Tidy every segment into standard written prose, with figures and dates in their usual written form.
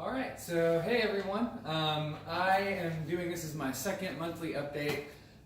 All right, so hey everyone. I am doing this as my second monthly update.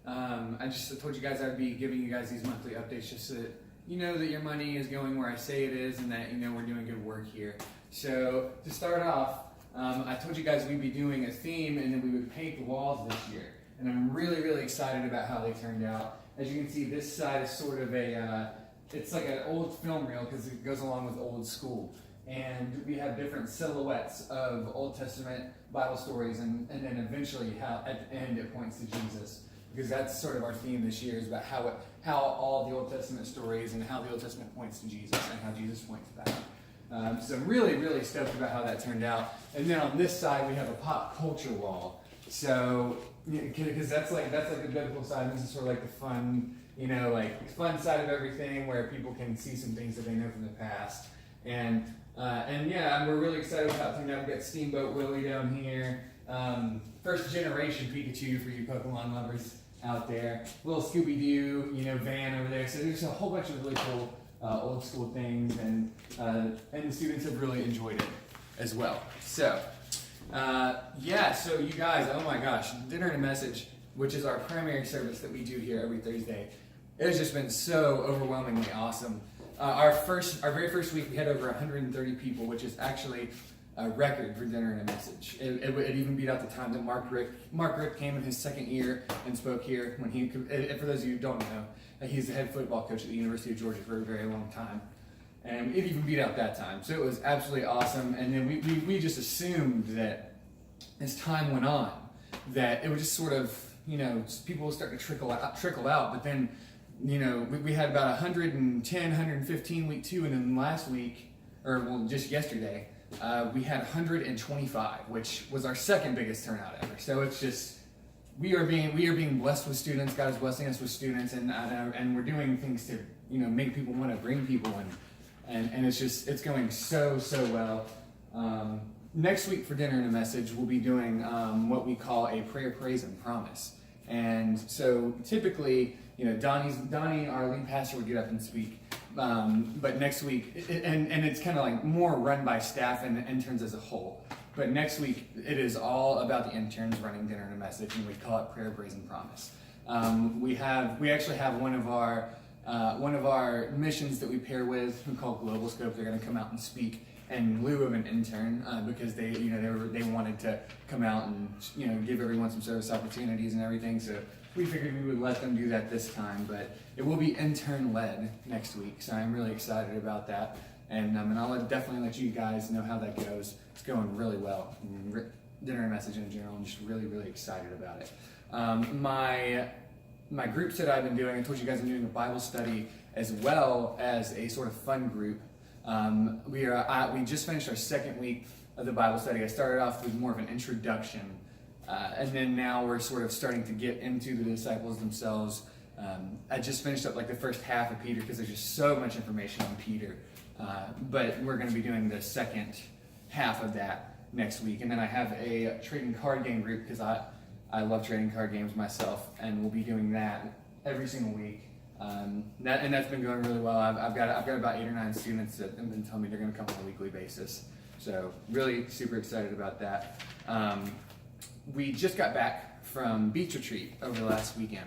I just told you guys I'd be giving you guys these monthly updates just so that you know that your money is going where I say it is and that you know we're doing good work here. So to start off, I told you guys we'd be doing a theme and then we would paint the walls this year. And I'm really excited about how they turned out. As you can see, this side is sort of it's like an old film reel because it goes along with old school. And we have different silhouettes of Old Testament Bible stories, and then eventually how at the end it points to Jesus, because that's sort of our theme this year, is about how all the Old Testament stories and how the Old Testament points to Jesus and how Jesus points back. So I'm really stoked about how that turned out. And then on this side we have a pop culture wall. So because that's like the biblical side, and this is sort of like the fun, fun side of everything, where people can see some things that they know from the past. And yeah, we're really excited about it. We've got Steamboat Willie down here. First generation Pikachu for you Pokemon lovers out there. Little Scooby-Doo, van over there. So there's a whole bunch of really cool old school things, and the students have really enjoyed it as well. So so you guys, oh my gosh, Dinner and a Message, which is our primary service that we do here every Thursday, it has just been so overwhelmingly awesome. Our very first week, we had over 130 people, which is actually a record for Dinner and a Message. It even beat out the time that Mark Rick came in his second year and spoke here. For those of you who don't know, he's the head football coach at the University of Georgia for a very long time, and it even beat out that time. So it was absolutely awesome. And then we just assumed that as time went on, that it would just sort of people would start to trickle out, but then. We had about 110, 115 week 2, and then last week, just yesterday, we had 125, which was our second biggest turnout ever. So it's just, we are being blessed with students. God is blessing us with students, and we're doing things to, make people want to bring people in, and it's going so well. Next week for Dinner and a Message, we'll be doing what we call a prayer, praise, and promise. And so typically, Donnie, our lead pastor, would get up and speak. But next week, and it's kind of like more run by staff and the interns as a whole. But next week, it is all about the interns running Dinner and a Message, and we call it Prayer, Praise, and Promise. We actually have one of our missions that we pair with, we call Global Scope. They're going to come out and speak in lieu of an intern because they wanted to come out and give everyone some service opportunities and everything. So we figured we would let them do that this time, but it will be intern-led next week. So I'm really excited about that, and I'll definitely let you guys know how that goes. It's going really well. Dinner and Message in general, I'm just really excited about it. My groups that I've been doing, I told you guys I'm doing a Bible study as well as a sort of fun group. We just finished our second week of the Bible study. I started off with more of an introduction, and then now we're sort of starting to get into the disciples themselves. I just finished up like the first half of Peter because there's just so much information on Peter. But we're going to be doing the second half of that next week. And then I have a trading card game group because I love trading card games myself, and we'll be doing that every single week. That's been going really well. I've got about 8 or 9 students that have been telling me they're going to come on a weekly basis. So really super excited about that. We just got back from beach retreat over the last weekend.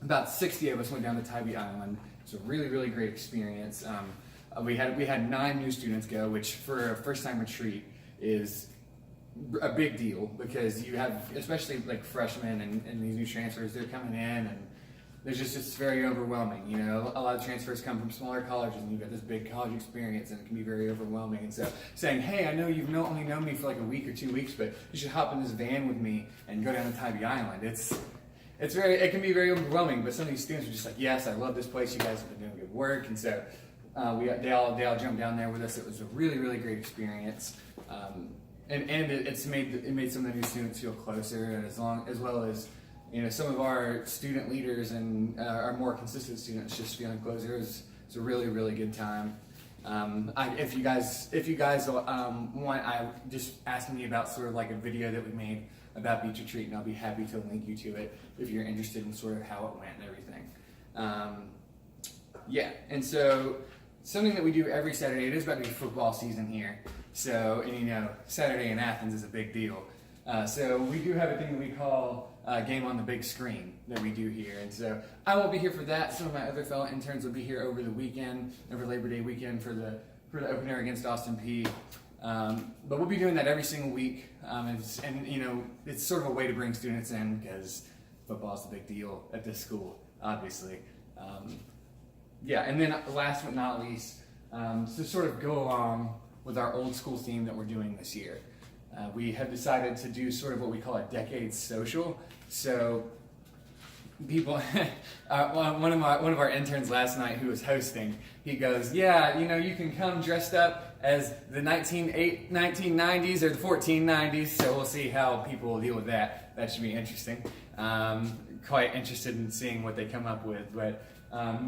About 60 of us went down to Tybee Island. It's a really great experience. We had 9 new students go, which for a first time retreat is a big deal because you have, especially like freshmen and these new transfers, they're coming in and it's very overwhelming. A lot of transfers come from smaller colleges, and you've got this big college experience, and it can be very overwhelming. And so saying, hey, I know you've only known me for like a week or 2 weeks, but you should hop in this van with me and go down to Tybee Island. It can be very overwhelming, but some of these students are just like, yes, I love this place. You guys have been doing good work. And so they all jumped down there with us. It was a really great experience. And it made some of the new students feel closer, and as well as some of our student leaders and our more consistent students just feeling closer. It's a really good time. If you guys want, I just asking me about sort of like a video that we made about beach retreat, and I'll be happy to link you to it if you're interested in sort of how it went and everything. And so something that we do every Saturday. It is about to be football season here. So, and you know, Saturday in Athens is a big deal. So we do have a thing that we call Game on the Big Screen that we do here. And so I won't be here for that. Some of my other fellow interns will be here over the weekend, over Labor Day weekend for the opener against Austin Peay. But we'll be doing that every single week. And you know, it's sort of a way to bring students in because football is a big deal at this school, obviously. Yeah, and then last but not least, to sort of go along with our old school theme that we're doing this year. We have decided to do sort of what we call a decade social. So people, one of our interns last night who was hosting, he goes, yeah, you know, you can come dressed up as the 1990s or the 1490s, so we'll see how people deal with that. That should be interesting. Quite interested in seeing what they come up with, but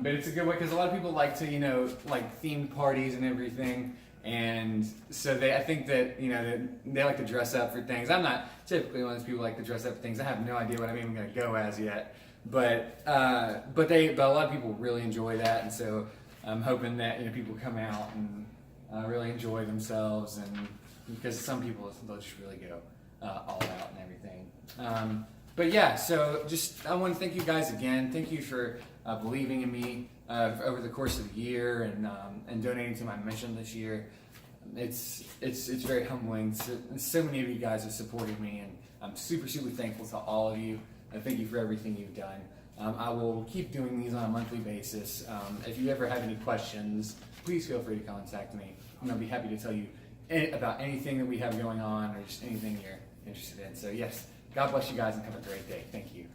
it's a good way because a lot of people like to, you know, like themed parties and everything. And so I think that, you know, they like to dress up for things. I'm not typically one of those people who like to dress up for things. I have no idea what I'm even going to go as yet. But a lot of people really enjoy that. And so I'm hoping that, you know, people come out and really enjoy themselves. And because some people, they'll just really go all out and everything. But yeah, so just I want to thank you guys again. Thank you for believing in me over the course of the year and donating to my mission this year. It's very humbling. So many of you guys have supported me, and I'm super thankful to all of you. And thank you for everything you've done. I will keep doing these on a monthly basis. If you ever have any questions, please feel free to contact me. I'll be happy to tell you about anything that we have going on or just anything you're interested in. So yes, God bless you guys and have a great day. Thank you.